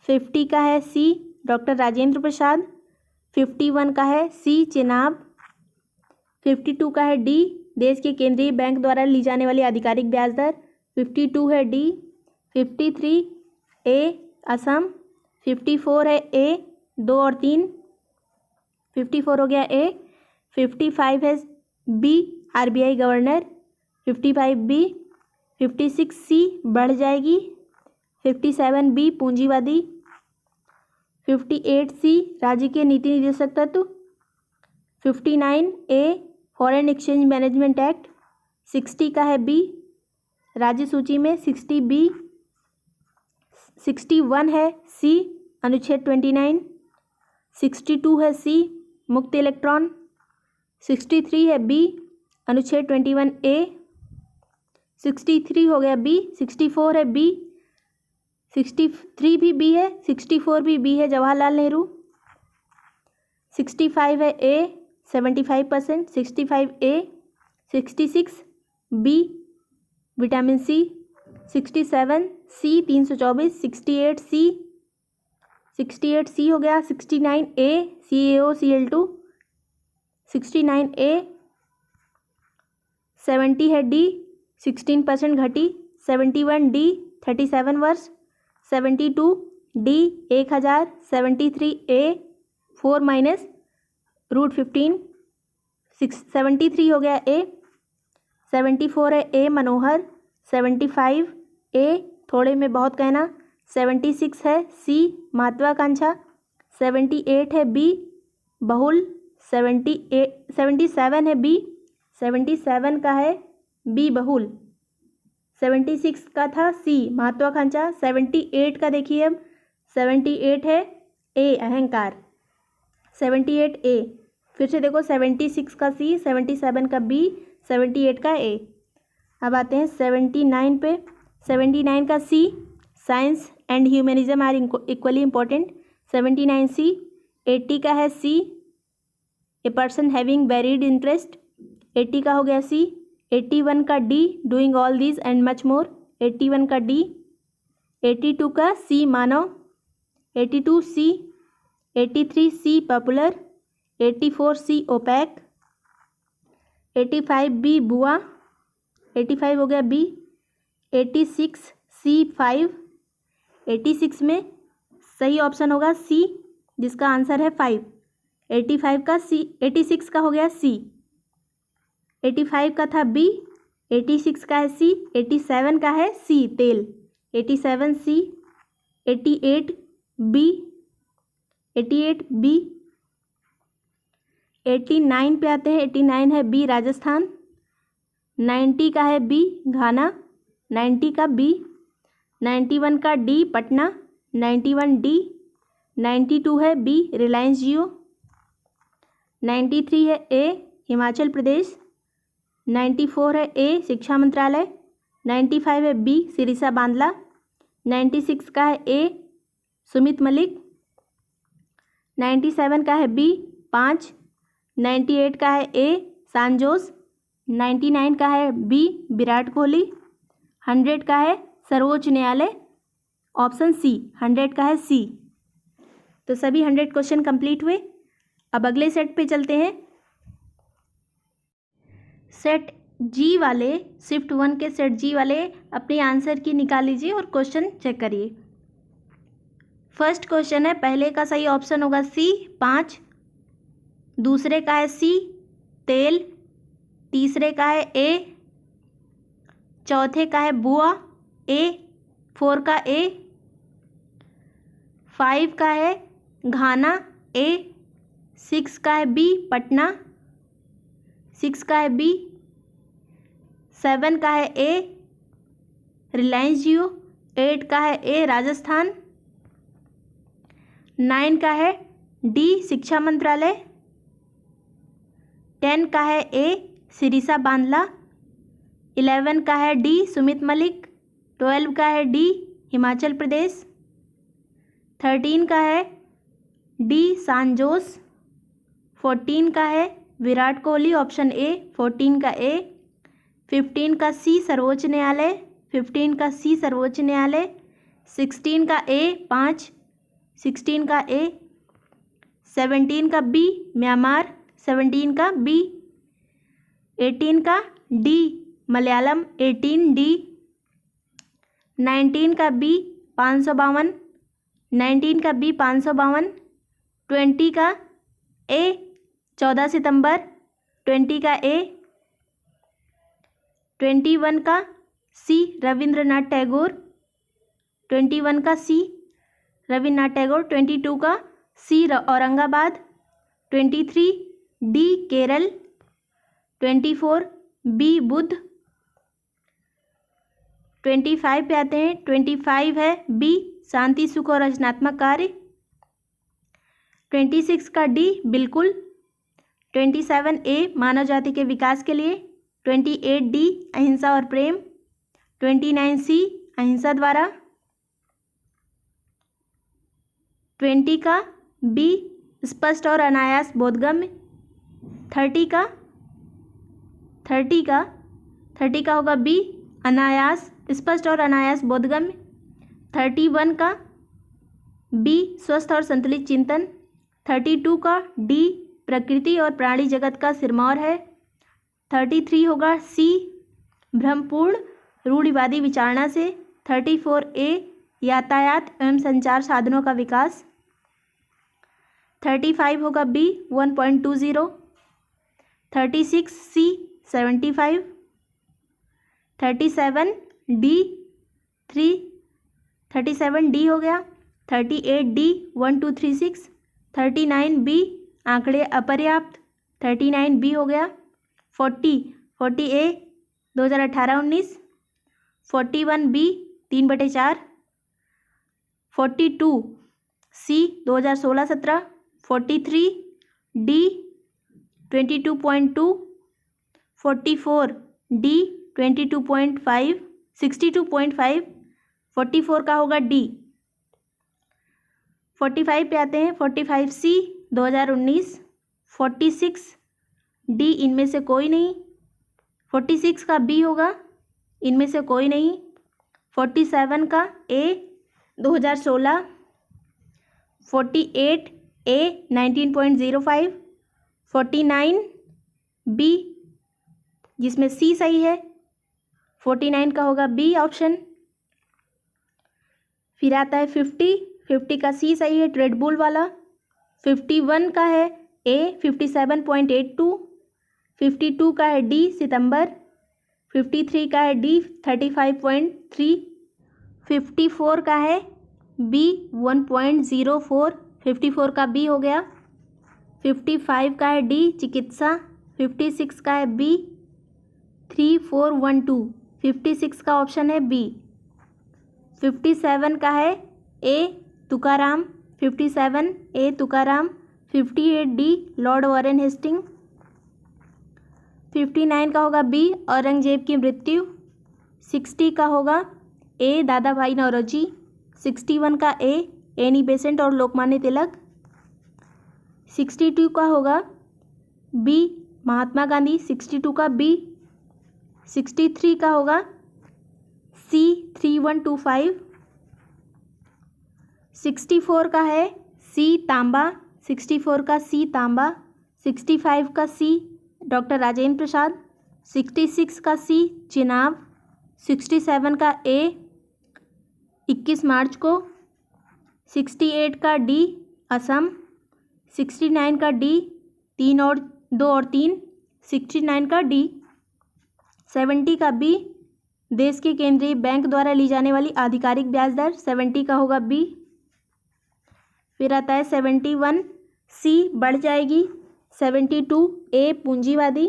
[SPEAKER 1] 50 का है सी डॉक्टर राजेंद्र प्रसाद, 51 का है सी चेनाब, 52 का है डी देश के केंद्रीय बैंक द्वारा ली जाने वाली आधिकारिक ब्याज दर, 52 है डी, 53 ए असम, 54 है ए 2 और 3, 54 हो गया ए, 55 है बी आरबीआई गवर्नर, 55 बी, 56 सी बढ़ जाएगी, 57 बी पूंजीवादी, 58 सी राजकीय नीति निर्देशक तत्व, 59 a foreign exchange management act, 60 का है बी राज्य सूची में, 60 बी, 61 है सी अनुच्छेद 29, 62 है सी मुक्त इलेक्ट्रॉन, 63 है बी अनुच्छेद 21 ए, 63 हो गया बी, 64 है बी, 63 भी बी है, 64 भी बी है जवाहरलाल नेहरू, 65 है ए 75%, 65 ए, 66 बी विटामिन सी, 67 सी 324, 68 सी, 68 सी हो गया, 69 ए CaOCl2, 69 ए, 70 है डी 16% घटी, 71 डी 37 वर्ष, 72 डी 1000, 73 ए 4 माइनस रूट 15, 73 हो गया ए, 74 है ए मनोहर, 75 ए थोड़े में बहुत कहना, 76 है सी महत्वाकांक्षा, 78 है बी बहुल, 77 है बी, 77 का है बी बहुल, 76 का था सी महत्वाकांक्षा, 78 का देखिए अब 78 है ए अहंकार, 78 ए, फिर से देखो 76 का सी, 77 का बी, 78 का ए। अब आते हैं 79 पे, 79 का C science and humanism are equally important, 79 C, 80 का है C A person having varied interest, 80 का हो गया सी, 81 का D doing all this and much more, 81 का डी, 82 का सी मानव, 82 C, 83 C popular, 84 C opaque, 85 B बुआ, 85 हो गया बी, 86 सी 5, 86 में सही ऑप्शन होगा सी जिसका आंसर है 5, 85 का सी, 86 का हो गया सी, 85 का था बी, 86 का है सी, 87 का है सी तेल, 87 सी, 88 बी, 88 बी, 89 पे आते हैं, 89 है बी राजस्थान, 90 का है बी घाना, 90 का बी, 91 का डी पटना, 91 डी, 92 है बी रिलायंस जियो, 93 है ए हिमाचल प्रदेश, 94 है ए शिक्षा मंत्रालय, 95 है बी सिरिसा बांदला, 96 का है ए सुमित मलिक, 97 का है बी 5, 98 का है ए सांजोस, 99 का है बी विराट कोहली, 100 का है सर्वोच्च न्यायालय, ऑप्शन सी 100 का है सी। तो सभी 100 क्वेश्चन कंप्लीट हुए। अब अगले सेट पे चलते हैं। सेट जी वाले, शिफ्ट 1 के सेट जी वाले अपने आंसर की निकाल लीजिए और क्वेश्चन चेक करिए। फर्स्ट क्वेश्चन है, पहले का सही ऑप्शन होगा सी 5, दूसरे का है सी तेल, तीसरे का है ए, चौथे का है बुआ ए, 4 का ए, 5 का है घाना ए, 6 का है बी पटना, 6 का है बी, 7 का है ए रिलायंस जियो, 8 का है ए राजस्थान, 9 का है डी शिक्षा मंत्रालय, 10 का है ए सिरिसा बांदला, 11 का है डी सुमित मलिक, 12 का है डी हिमाचल प्रदेश, 13 का है डी सांजोस, 14 का है विराट कोहली ऑप्शन ए, 14 का ए, 15 का सी सर्वोच्च न्यायालय, 15 का सी सर्वोच्च न्यायालय, 16 का ए 5, 16 का ए, 17 का बी म्यांमार, 17 का बी, 18 का डी मलयालम, 18 डी, 19 का बी 552, 19 का बी 552, 20 का ए 14 सितंबर, 20 का ए, 21 का सी रविंद्रनाथ टैगोर, 21 का सी रविन्द्रनाथ टैगोर। 22 का सी औरंगाबाद। 23 डी केरल। 24 बी बुद्ध। 25 पे आते हैं। 25 है बी शांति सुख और रचनात्मक कार्य। 26 का डी बिल्कुल। 27 ए मानव जाति के विकास के लिए। 28 डी अहिंसा और प्रेम। 29 सी अहिंसा द्वारा। 20 का बी स्पष्ट और अनायास बोधगम्य। 30 का होगा बी अनायास स्पष्ट और अनायास बोधगम्य। 31 का बी स्वस्थ और संतुलित चिंतन। 32 का डी प्रकृति और प्राणी जगत का सिरमौर है। 33 होगा सी भ्रमपूर्ण रूढ़िवादी विचारणा से। 34 ए यातायात एवं संचार साधनों का विकास। 35 होगा बी 1.20। 36 सी 75। 37 डी 3। 37 डी हो गया। 38 डी 1 2 3 6। 39 बी आंकड़े अपर्याप्त। 39 बी हो गया। 40 ए 2018-19। 41 बी 3/4। 42 सी 2016-17। 43 डी 22.2। 44 डी 22.5 62.5। 44 का होगा डी। 45 पे आते हैं। 45 सी 2019। 46 डी इनमें से कोई नहीं। 46 का बी होगा इनमें से कोई नहीं। 47 का ए 2016। 48 ए 19.05। 49 बी जिसमें सी सही है। 49 का होगा बी ऑप्शन। फिर आता है 50 का सी सही है रेड बुल वाला। 51 का है ए 57.82। 52 का है डी सितंबर। 53 का है डी 35.3। 54 का है बी 1.04। 54 का बी हो गया। 55 का है डी चिकित्सा। 56 का है बी 3412। 56 का ऑप्शन है बी। 57 का है A Tukaram. 57 A Tukaram. 58 D Lord Warren Hastings. 59 का होगा बी औरंगजेब की मृत्यु। 60 का होगा ए दादा भाई नौरोजी। 61 का ए एनी बेसेंट और लोकमान्य तिलक। 62 का होगा बी महात्मा गांधी। 62 का बी। 63 का होगा सी 3125। 64 का है सी तांबा। 64 का सी तांबा। 65 का सी डॉक्टर राजेंद्र प्रसाद। 66 का सी चिनाब। 67 का ए 21 मार्च को। 68 का डी असम। 69 का डी 2 और 3। 69 का डी। 70 का बी देश के केंद्रीय बैंक द्वारा ली जाने वाली आधिकारिक ब्याज दर। 70 का होगा बी। फिर आता है 71 सी बढ़ जाएगी। 72 ए पूंजीवादी।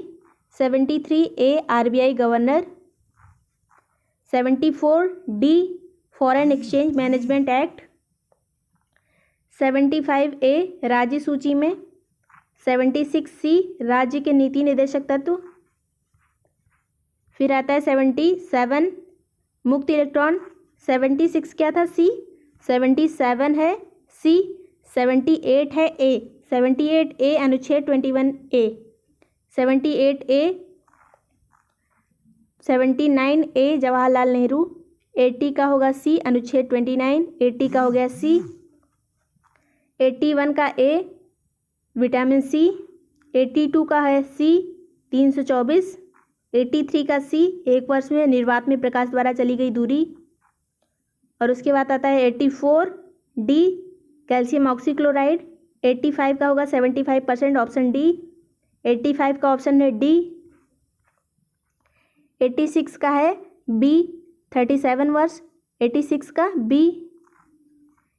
[SPEAKER 1] 73 A RBI governor. 74 D foreign exchange management act. 75 A राज्य सूची में। 76 सी राज्य के नीति निर्देशक तत्व। फिर आता है 77 मुक्त इलेक्ट्रॉन। 76 क्या था सी। 77 है सी। 78 है ए। 78 ए अनुच्छेद 21 ए। 78 ए। 79 ए जवाहरलाल नेहरू। 80 का होगा सी अनुच्छेद 29। 80 का हो गया सी। 81 का ए विटामिन सी। 82 का है सी 324। 83 का सी 1 वर्ष में निर्वात में प्रकाश द्वारा चली गई दूरी। और उसके बाद आता है 84 डी कैल्शियम ऑक्सीक्लोराइड। 85 का होगा 75% ऑप्शन डी। 85 का ऑप्शन है डी। 86 का है बी 37 वर्ष। 86 का बी।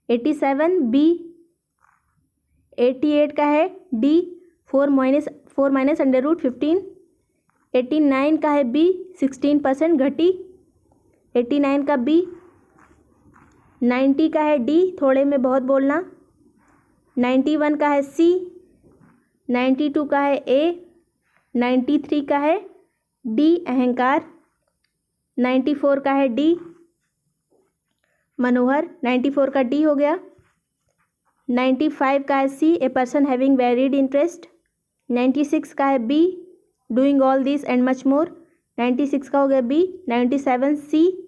[SPEAKER 1] 87 बी, 88 का है डी, 4 माइनस अंडर रूट 15, 89 का है बी, 16% घटी, 89 का बी, 90 का है डी, थोड़े में बहुत बोलना, 91 का है सी, 92 का है ए, 93 का है डी अहंकार, 94 का है डी मनोहर, 94 का डी हो गया, 95 का है C A person having varied interest, 96 का है B doing all this and much more, 96 का हो गया B, 97 C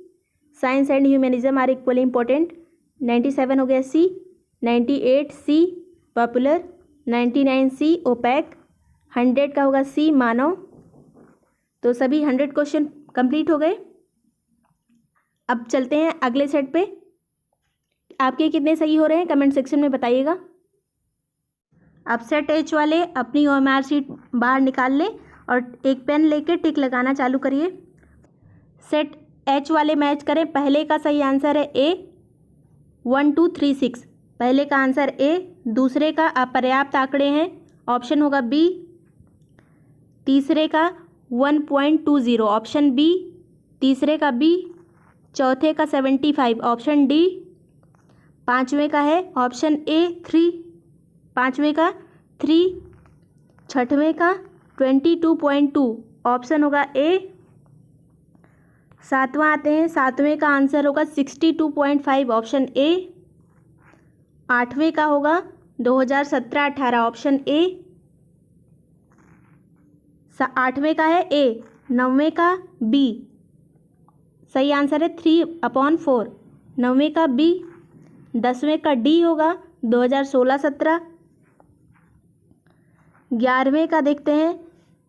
[SPEAKER 1] science and humanism are equally important, 97 हो गया सी, 98 सी पॉपुलर, 99 सी ओपैक, 100 का होगा सी मानव। तो सभी 100 क्वेश्चन कंप्लीट हो गए। अब चलते हैं अगले सेट पे। आपके कितने सही हो रहे हैं कमेंट सेक्शन में बताइएगा। अब सेट एच वाले अपनी OMR शीट बाहर निकाल लें और एक पेन लेके टिक लगाना चालू करिए। सेट एच वाले मैच करें। पहले का सही आंसर है ए 1 2 3 6, पहले का आंसर ए, दूसरे का अपर्याप्त आंकड़े हैं, ऑप्शन होगा बी, तीसरे का 1.20 ऑप्शन बी, तीसरे का बी, चौथे का 75 ऑप्शन डी, पाँचवें का है ऑप्शन ए 3, पाँचवें का 3, छठवें का 22.2 ऑप्शन होगा ए, सातवां आते हैं, सातवें का आंसर होगा 62.5 ऑप्शन ए, आठवें का होगा 2017-18 ऑप्शन ए, आठवें का है ए, नौवें का बी, सही आंसर है 3/4, नौवें का बी, 10वें का डी होगा 2016-17, 11वें का देखते हैं,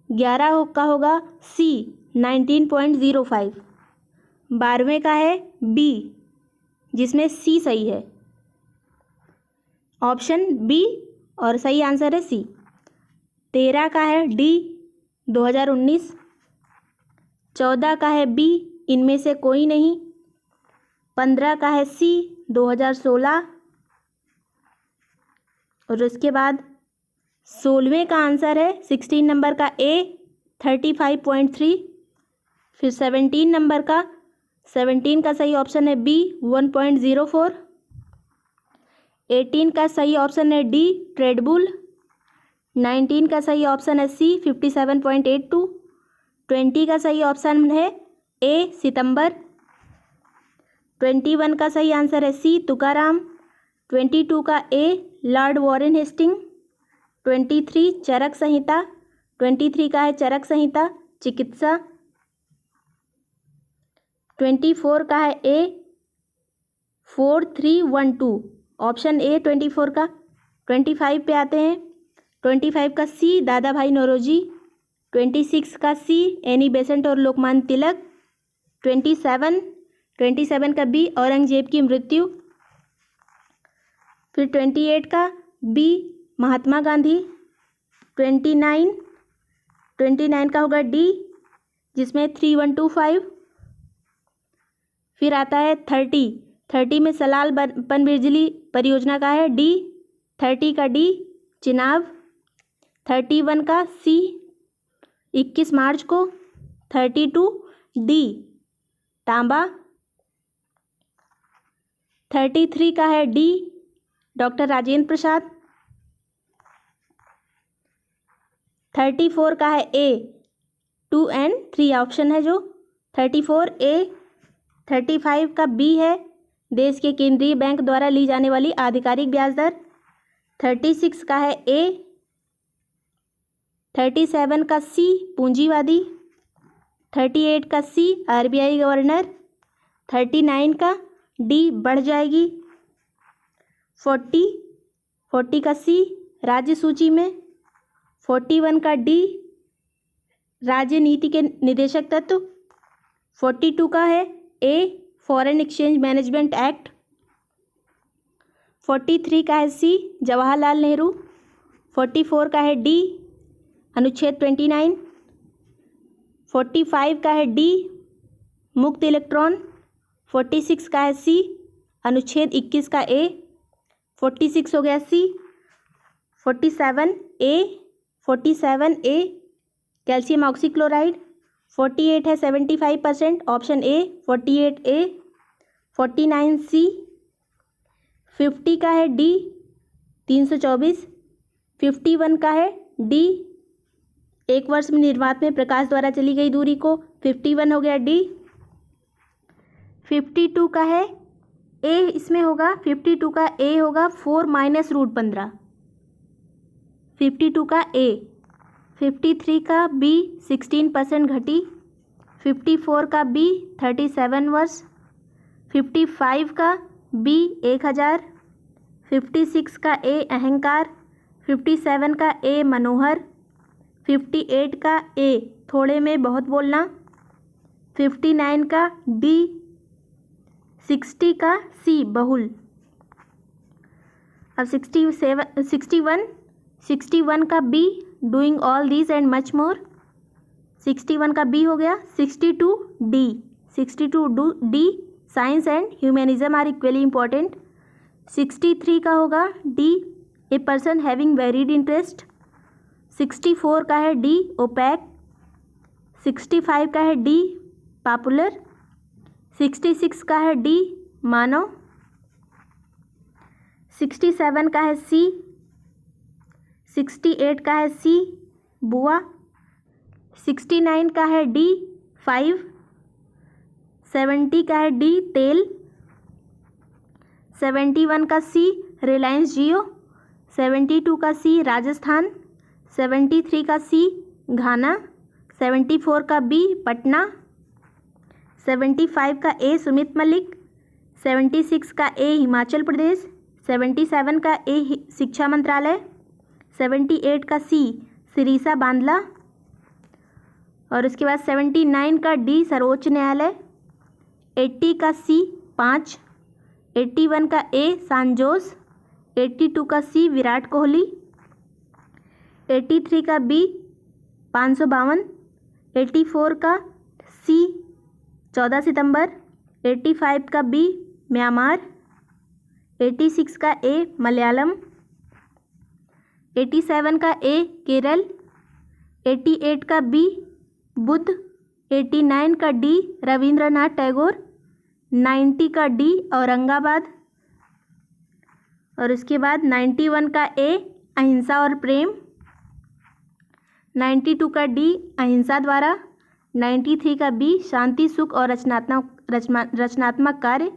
[SPEAKER 1] 11 का होगा सी 19.05, 12वें का है बी जिसमें सी सही है, ऑप्शन बी और सही आंसर है सी, 13 का है डी 2019, 14 का है बी इनमें से कोई नहीं, 15 का है सी 2016 और उसके बाद 16वें का आंसर है 16 नंबर का ए 35.3, फिर 17 नंबर का 17 का सही ऑप्शन है बी 1.04, 18 का सही ऑप्शन है डी ट्रेडबुल, 19 का सही ऑप्शन है सी 57.82, 20 का सही ऑप्शन है ए सितंबर, 21 का सही आंसर है सी तुकाराम, 22 का ए लॉर्ड वॉरेन हेस्टिंग, 23 चरक संहिता, 23 का है चरक संहिता चिकित्सा, 24 का है ए 4312 ऑप्शन ए 24 का, 25 पे आते हैं, 25 का सी दादा भाई नौरोजी, 26 का सी एनी बेसेंट और लोकमान्य तिलक, 27 का बी औरंगजेब की मृत्यु, फिर 28 का बी महात्मा गांधी, 29 का होगा डी जिसमें 3125, फिर आता है 30 में सलाल पनबिजली परियोजना का है डी, 30 का डी चिनाब, 31 का सी 21 मार्च को, 32 डी तांबा, 33 का है डी डॉक्टर राजेंद्र प्रसाद, 34 का है ए 2 and 3 ऑप्शन है जो 34 ए, 35 का बी है देश के केंद्रीय बैंक द्वारा ली जाने वाली आधिकारिक ब्याज दर, 36 का है ए, 37 का सी पूंजीवादी, 38 का सी RBI गवर्नर, 39 का डी बढ़ जाएगी, 40 का सी राज्य सूची में, 41 का डी राज्य नीति के निदेशक तत्व, 42 का है a foreign exchange management act, 43 का है सी जवाहरलाल नेहरू, 44 का है डी अनुच्छेद 29, 45 का है डी मुक्त इलेक्ट्रॉन, 46 का है सी अनुच्छेद 21 का ए 46 हो गया सी। 47A calcium oxychloride. 48 है 75%, ऑप्शन ए 48A। 49C। 50 का है डी 324। 51 का है डी, 1 वर्ष में निर्वात में प्रकाश द्वारा चली गई दूरी को 51 हो गया डी। 52 का है ए, इसमें होगा 52 का ए होगा 4 माइनस रूट 15। 52 का ए। 53 का बी 16% घटी। 54 का बी 37 वर्ष। 55 का बी 1000। 56 का ए अहंकार। 57 का ए मनोहर। 58 का ए थोड़े में बहुत बोलना। 59 का डी। 60 का सी बहुल। अब 61 का B doing all this and much more. 61 का बी हो गया। 62 D science and humanism are equally important. 63 का होगा D a person having varied interest. 64 का है डी ओपैक। 65 का है डी पॉपुलर। 66 का है डी मानव। 67 का है सी। 68 का है सी बुआ। 69 का है डी 5। 70 का है डी तेल। 71 का सी रिलायंस जियो। 72 का सी राजस्थान। 73 का सी घाना। 74 का बी पटना। 75 का ए सुमित मलिक। 76 का ए हिमाचल प्रदेश। 77 का ए शिक्षा मंत्रालय। 78 का सी सिरीसा बांदला। और उसके बाद 79 का डी सर्वोच्च न्यायालय। 80 का सी 5। 81 का ए सांजोस। 82 का सी विराट कोहली। 83 का बी 552। 84 का सी 14 सितंबर। 85 का बी म्यांमार। 86 का ए मलयालम। 87 का ए केरल। 88 का बी बुध। 89 का डी रविंद्रनाथ टैगोर। 90 का डी औरंगाबाद। और उसके बाद 91 का ए अहिंसा और प्रेम। 92 का डी अहिंसा द्वारा। 93 का बी शांति सुख और रचनात्मक कार्य।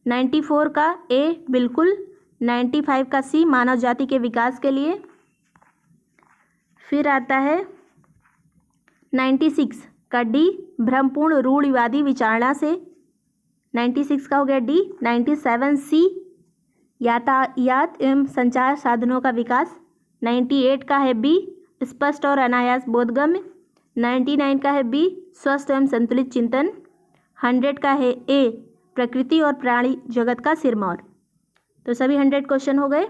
[SPEAKER 1] 94 का ए बिल्कुल। 95 का सी मानव जाति के विकास के लिए। फिर आता है 96 का डी भ्रमपूर्ण रूढ़िवादी विचारणा से। 96 का हो गया डी। 97 सी यातायात एवं संचार साधनों का विकास। 98 का है बी स्पष्ट और अनायास बोधगम्य। 99 का है बी स्वस्थ एवं संतुलित चिंतन। 100 का है ए प्रकृति और प्राणी जगत का सिरमौर। तो सभी 100 क्वेश्चन हो गए।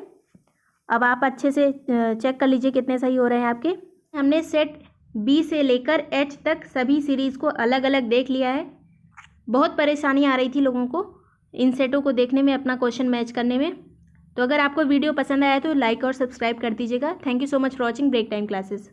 [SPEAKER 1] अब आप अच्छे से चेक कर लीजिए कितने सही हो रहे हैं आपके। हमने सेट बी से लेकर एच तक सभी सीरीज़ को अलग अलग देख लिया है। बहुत परेशानी आ रही थी लोगों को इन सेटों को देखने में, अपना क्वेश्चन मैच करने में। तो अगर आपको वीडियो पसंद आया तो लाइक और सब्सक्राइब कर दीजिएगा। Thank you so much for watching break time classes.